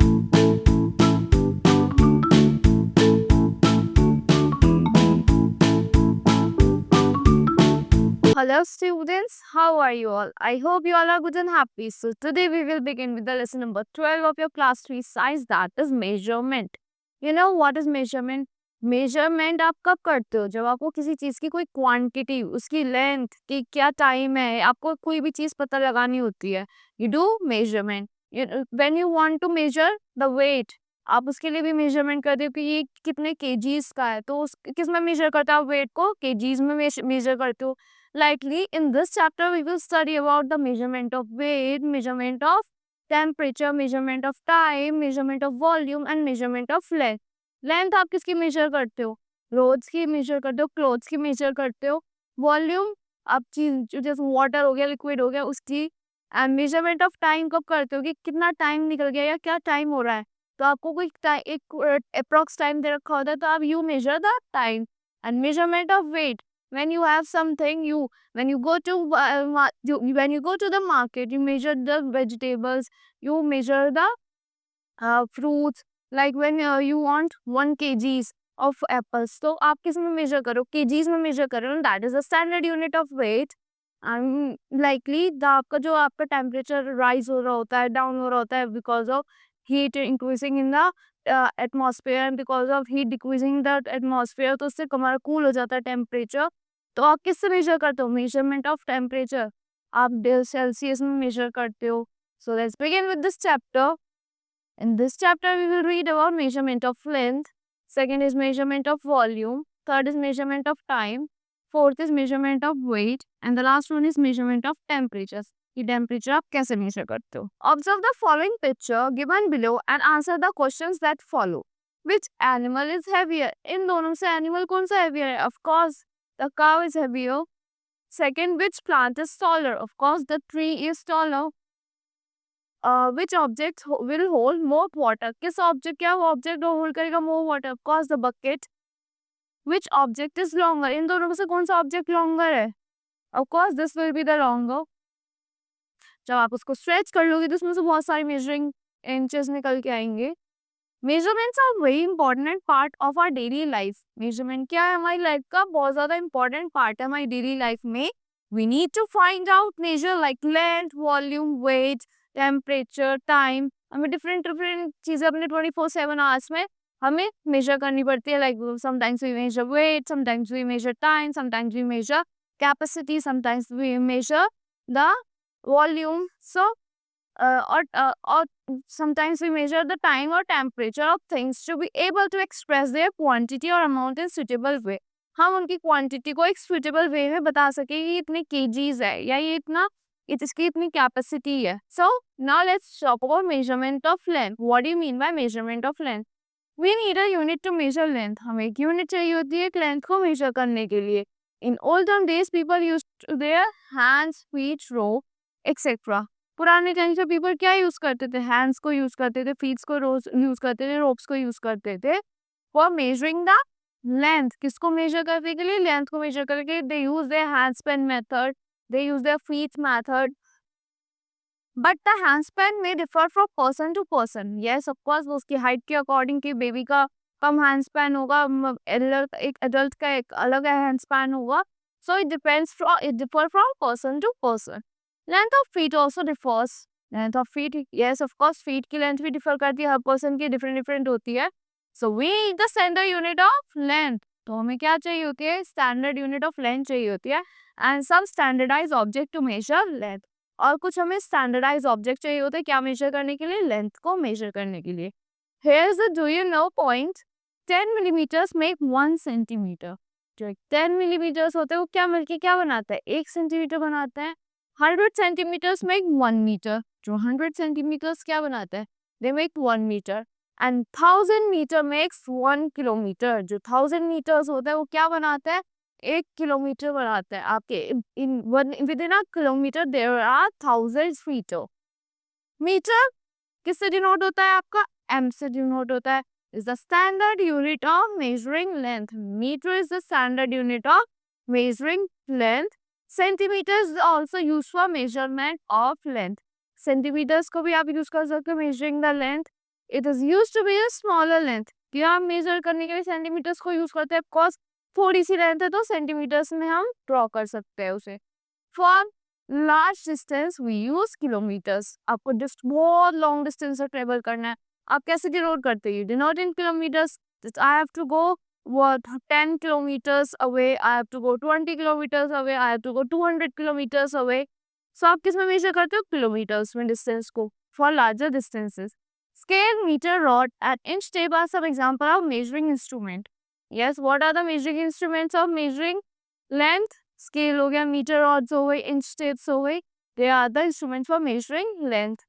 Hello students, how are you all? I hope you all are good and happy. So today we will begin with the lesson number 12 of your class 3 science, that is measurement. You know what is measurement? Measurement आप कब करते हो? जब आपको किसी चीज की कोई क्वांटिटी, उसकी लेंथ, कि क्या टाइम है, आपको कोई भी चीज पता लगानी होती है, you do measurement. When you want to measure the weight, आप उसके लिए भी मेजरमेंट करते हो कि ये कितने केजीज का है, तो उस किस में मेजर करते हो आप वेट को? केजीज में मेजर करते हो. Likely, in this chapter, we will study about the measurement of weight, measurement of temperature, measurement of time, measurement of volume, and measurement of length. Length आप किसकी measure करते हो? Roads की measure करते हो, clothes की measure करते हो. Volume आप चीज जैसे water हो गया, liquid हो गया, उसकी. And measurement of time कब करते हो कि कितना time निकल गया या क्या time हो रहा है. तो आपको कोई एक approx time दे रखा होता है, तो आप you measure the time. And measurement of weight, when you have something, when you go to when you go to the market, you measure the vegetables, you measure the fruits. Like when you want 1 kgs of apples, तो आप किस में measure करो? kgs में measure करो. That is the standard unit of weight. And likely आपका जो आपका temperature rise हो रहा होता है, down हो रहा होता है, because of heat increasing in the atmosphere, and because of heat decreasing in the atmosphere, तो उससे हमारा cool हो जाता है temperature. तो आप किससे measure करते हो? measurement of temperature आप सेल्सियस में measure करते हो. So let's begin with this chapter. In this chapter, we will read about measurement of length. Second is measurement of volume. Third is measurement of time. Fourth is measurement of weight. And the last one is measurement of temperatures. कि temperature आप कैसे measure करते हो? Observe the following picture given below and answer the questions that follow. Which animal is heavier? इन दोनों से animal कौन सा heavier है? Of course, the cow is heavier. Second, which plant is taller? Of course, the tree is taller. Which object will hold more water? किस object क्या वो object hold करेगा more water? Of course, the bucket. Which object is longer? इन दोनों में से कौन सा object longer है? Of course, this will be the longer. जब आप उसको stretch कर लोगे तो उसमें से बहुत सारी measuring inches निकल के आएंगे. Measurements are very important part of our daily life. Measurement क्या है? हमारी life का बहुत ज़्यादा important part है हमारी daily life में. We need to find out measure like length, volume, weight, temperature, time. हमें different चीज़ें अपने 24/7 hours में हमें measure करनी पड़ती है. Like sometimes we measure weight, sometimes we measure time, sometimes we measure capacity, sometimes we measure the volume. So or sometimes we measure the time or temperature of things to be able to express their quantity or amount in suitable way. हम उनकी quantity को एक suitable वे में बता सके कि इतने KGs है या ये इसकी इतनी कैपेसिटी है. So now let's talk about measurement of length. What do you mean by measurement of length? We need a unit to measure length. हमें एक यूनिट चाहिए होती है लेंथ को मेजर करने के लिए. In olden days people use their hands, feet, rope etcetera. पुराने टाइम से पीपल क्या यूज करते थे? हैंड्स को यूज करते थे, फीट्स को यूज करते थे, रोप्स को यूज करते थे फॉर मेजरिंग द लेंथ. किसको मेजर करने के लिए? लेंथ को मेजर करके. They use their hand span method, they use their feet method. But the hand span में differ from person to person. Yes of course उसकी हाइट के according की बेबी का कम हैंड स्पैन होगा, एक एडल्ट का एक अलग हैंड स्पैन होगा. So it differ from person to person. Length of feet also differs. Length of feet, yes of course feet की लेंथ भी डिफर करती है, हर पर्सन की डिफरेंट होती है. So we need the standard unit of length. तो हमें क्या चाहिए होती है? स्टैंडर्ड यूनिट ऑफ लेंथ चाहिए होती है. And some standardise object to measure length. और कुछ हमें स्टैंडर्डाइज ऑब्जेक्ट चाहिए होते हैं क्या मेजर करने के लिए? लेंथ को मेजर करने के लिए. Here is the do you no point. 10 millimetres make 1 centimetre. जो 10 मिलीमीटर्स होते हैं वो क्या मिलके क्या बनाता है? 1 सेंटीमीटर बनाता है. 100 सेंटीमीटर्स मेक 1 मीटर. जो 100 सेंटीमीटर्स क्या बनाता है? They make 1 metre. And 1000 metre makes 1 kilometre. जो 1000 मीटर्स होता है वो क्या बनाता है? 1 किलोमीटर बनाता है. आपके within a kilometre there are 1000 metre. Metre किससे डिनोट होता है? आपका एम से डिनोट होता है. Is the standard unit of measuring length. Metre is the standard unit of measuring length. Centimeters is also used for measurement of length. Centimeters को भी आप यूज कर सकते हो measuring the length. It is use to be a smaller length. क्या हम major करने के लिए सेंटीमीटर्स को यूज करते हैं, बिकॉज थोड़ी सी लेंथ है तो सेंटीमीटर्स में हम ड्रॉ कर सकते हैं उसे। For large distance we use kilometres. आपको जस्ट बहुत लॉन्ग डिस्टेंस से ट्रेवल करना है, आप कैसे डिनोट करते हैं, denote in kilometres. I have to go what 10 kilometers away, I have to go 20 kilometers away, I have to go 200 kilometers away. So आप किस में मेजर करते हो, किलोमीटर्स में डिस्टेंस को, for larger distances. Scale, metre, rod and inch tape are some example of measuring instrument. Yes, what are the measuring instruments of measuring length? Scale हो गया, metre rods हो गई, इंच टेप्स हो गई, they are the instruments for measuring length.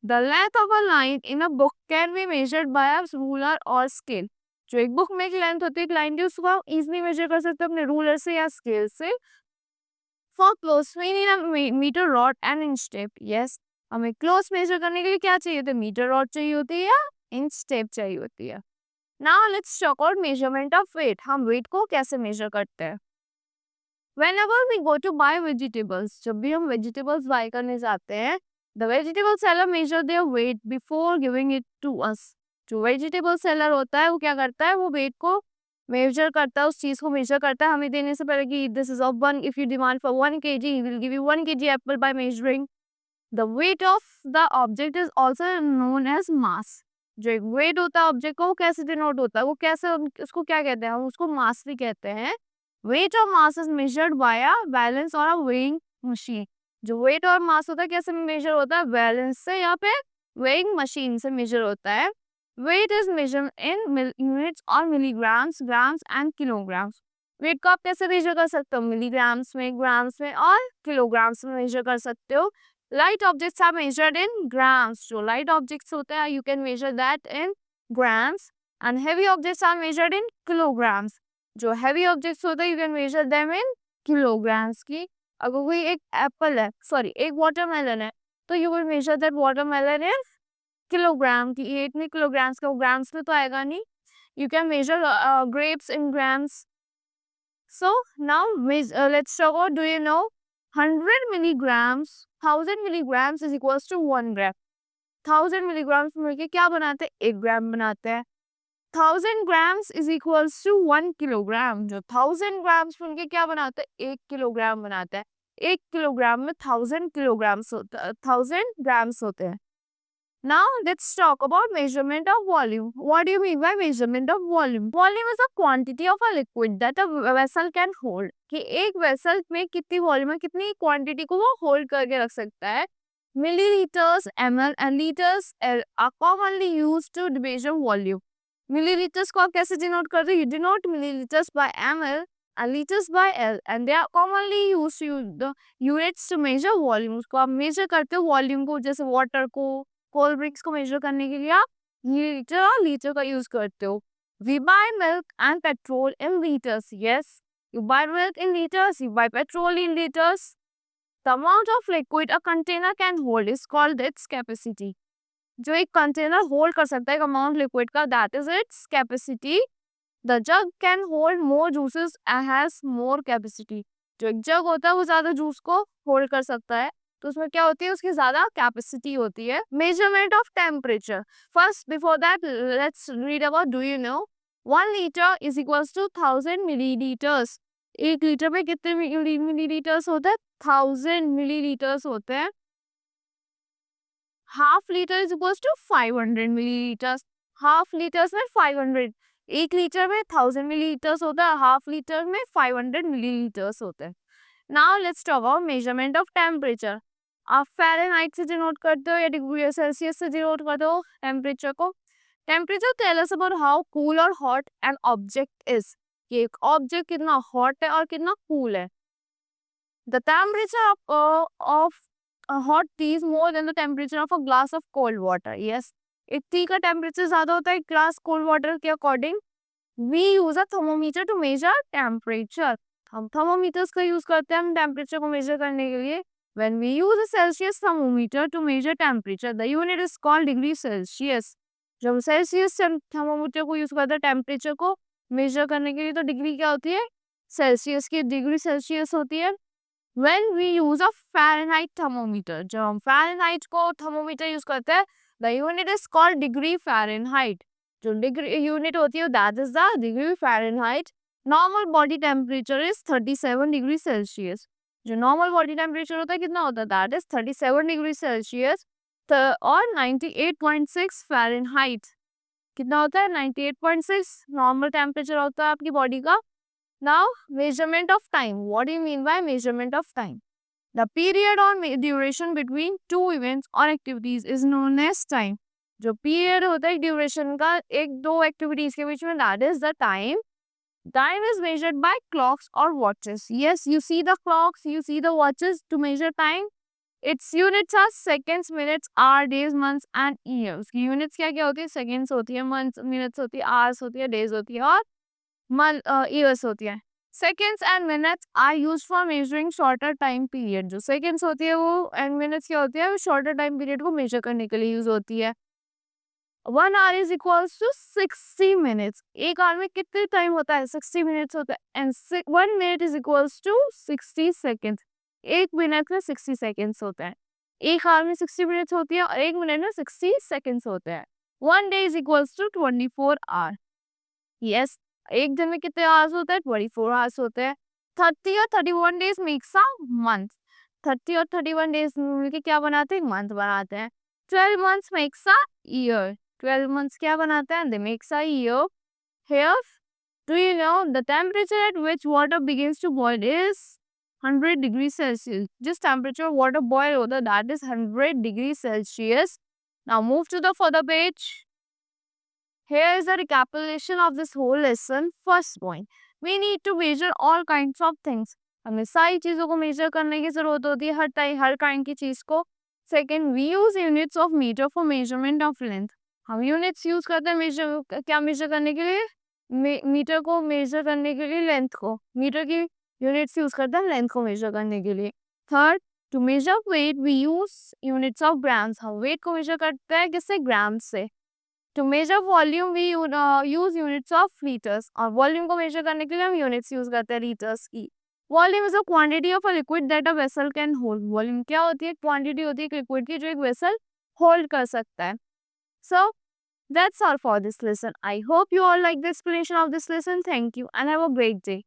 The length of a line in a book can be measured by a ruler or scale. जो एक book में एक लेंथ होती है एक लाइन की, उसको आप इजीली मेजर कर सकते हो अपने रूलर से या स्केल से। For close we need a metre rod and inch tape. Yes, हमें क्लोज मेजर करने के लिए क्या चाहिए होता है, मीटर रॉड चाहिए होती है या इंच टेप चाहिए होती है। Now let's talk about measurement of weight. हम वेट को कैसे मेजर करते हैं। Whenever we go to buy vegetables, जब भी हम वेजिटेबल्स बाय करने जाते हैं, the vegetable seller measure their weight before giving it to us. जो वेजिटेबल सेलर होता है वो क्या करता है, वो वेट को मेजर करता है, उस चीज को मेजर करता है हमें देने से पहले कि this is of 1, if you demand for 1 kg he will give you 1 kg apple by measuring. The weight of the object is also known as mass. जो एक वेट होता है ऑब्जेक्ट का, वो कैसे डिनोट होता है, वो कैसे, उसको क्या कहते हैं, हम उसको मास भी कहते हैं। वेट और mass is measured by a balance और अ वेइंग मशीन। जो वेट और मास होता है कैसे मेजर होता है, बैलेंस से या फिर वेइंग मशीन से मेजर होता है। Weight is measured in units और milligrams, grams and kilograms. Weight को आप कैसे मेजर कर सकते हो, मिलीग्राम्स में, ग्राम्स में और किलोग्राम्स में मेजर कर सकते हो। Light objects are measured in grams. जो लाइट ऑब्जेक्ट्स होते हैं you can measure that in grams and heavy objects are measured in kilograms. जो हैवी ऑब्जेक्ट्स होते हैं you can measure them in kilograms की। अगर कोई एक एप्पल है, सॉरी एक वाटरमेलन है, तो you will measure that watermelon in kilogram की। ये इतने किलोग्राम्स का, वो ग्राम्स में तो आएगा नहीं। You can major grapes in grams. So now let's talk about, do you know 100 milligrams, 1000 milligrams is equals to 1 gram. 1000 milligrams मिलके क्या बनाते हैं, 1 ग्राम बनाते हैं। 1000 grams is equals to 1 kilogram. जो 1000 grams मिलके क्या बनाते हैं, 1 किलोग्राम बनाता है। 1 किलोग्राम में 1000 किलोग्राम्स होता है, 1000 ग्राम्स होते हैं। Now let's talk about measurement of volume. What do you mean by measurement of volume? Volume is a quantity of a liquid that a vessel can hold. कि एक vessel में कितनी volume है, कितनी quantity को वो hold करके रख सकता है। Milliliters, ml and liters are commonly used to measure volume. Milliliters को आप कैसे denote करते हो? You denote milliliters by ml and liters by L, and they are commonly used to the units to measure volume. उसको आप measure करते हो volume को, जैसे water को, कोल्ड ड्रिंक्स को मेजर करने के लिए आप लीटर और लीटर का यूज करते हो। We buy milk and petrol in litres. Yes, you buy milk in litres, you buy petrol in litres. The amount of liquid a container can hold is called its capacity. जो एक container hold कर सकता है एक amount liquid का, that is its capacity. The jug can hold more juices and has more capacity. जो एक जग होता है वो ज्यादा जूस को होल्ड कर सकता है, तो उसमें क्या होती है, उसकी ज्यादा कैपेसिटी होती है। Measurement of temperature. First before that let's read about, do you know 1 litre is equals to 1000 millilitres. 1 litre में कितने मिलीलीटर्स होते हैं, 1000 मिलीलीटर्स होते हैं। Half litre is equals to 500 millilitres. Half litres में 500, 1 लीटर में 1000 मिलीलीटर्स होता है, हाफ लीटर में 500 मिलीलीटर्स होते हैं। Now let's talk about measurement of temperature. आप फ़ारेनहाइट से डिनोट करते हो या डिग्री सेल्सियस से डिनोट करते हो टेम्परेचर को। Temperature tell us about how cool और हॉट एन ऑब्जेक्ट इज। कि एक ऑब्जेक्ट कितना हॉट है और कितना कूल है। The temperature of hot tea is more than the temperature of a glass of cold water. Yes, एक टी का टेम्परेचर ज्यादा होता है ग्लास कोल्ड वाटर के according. We use a thermometer to measure temperature. हम thermometers का use करते हैं हम टेम्परेचर को मेजर करने के लिए। When we use a Celsius thermometer to measure temperature, the unit is called degree Celsius. जब हम सेल्सियस थर्मोमीटर को यूज करते हैं टेम्परेचर को मेजर करने के लिए, तो डिग्री क्या होती है, सेल्सियस की डिग्री सेल्सियस होती है। When we use a Fahrenheit thermometer, जब हम Fahrenheit को थर्मोमीटर यूज करते हैं, The unit is called degree Fahrenheit. जो degree unit होती है that is the degree Fahrenheit. Normal body temperature is 37 degree Celsius. जो normal body temperature होता है कितना होता है that is 37 degree Celsius और 98.6 Fahrenheit. कितना होता है 98.6 normal temperature होता है आपकी body का. Now measurement of time. What do you mean by measurement of time? The period or duration between two events or activities is known as time. जो period होता है duration का एक दो activities के बीच में that is the time. Time is measured by clocks or watches. Yes, you see the clocks, you see the watches to measure time. Its units are seconds, minutes, hour, days, months and years. Units क्या क्या होती है? Seconds होती है, months, minutes होती है, hours होती है, days होती है और years होती है. Seconds and minutes are used for measuring shorter time period. जो seconds होती है वो and minutes क्या होती है वो shorter time period को measure करने के लिए use होती है. 1 hour is equals to 60 minutes. एक hour में कितने time होता है? 60 minutes होता है and 1 minute is equals to 60 seconds. एक मिनट में 60 seconds होता है. एक hour में 60 minutes होती है और एक मिनट में 60 seconds होते हैं. 1 day is equals to 24 hour. Yes. एक दिन में कितने आवर्स होते हैं 24 आवर्स होते हैं 30 और 31 डेज मेक्स अ मंथ 30 और 31 डेज मिलके क्या बनाते हैं मंथ बनाते हैं 12 months makes a year 12 months क्या बनाते हैं they makes a year here do you know the temperature at which water begins to boil is 100 degree Celsius जिस टेम्परेचर वाटर बॉयल होता है that is 100 degree Celsius now move to the further page. Here is a recapitulation of this whole lesson. First point, we need to measure all kinds of things. हमें सारी चीज़ों को measure करने की ज़रूरत होती है हर kind की चीज़ को. Second, we use units of meter for measurement of length. हम units use करते हैं measure क्या measure करने के लिए meter को measure करने के लिए length को meter की units use करते हैं length को measure करने के लिए. Third, to measure weight we use units of grams. हम weight को measure करते हैं किससे grams से. To measure volume we use units of liters और volume को measure करने के लिए हम units use करते हैं liters की. Volume is a quantity of a liquid that a vessel can hold. Volume क्या होती है quantity होती है liquid की जो एक vessel hold कर सकता है. So that's all for this lesson. I hope you all like the explanation of this lesson. Thank you and have a great day.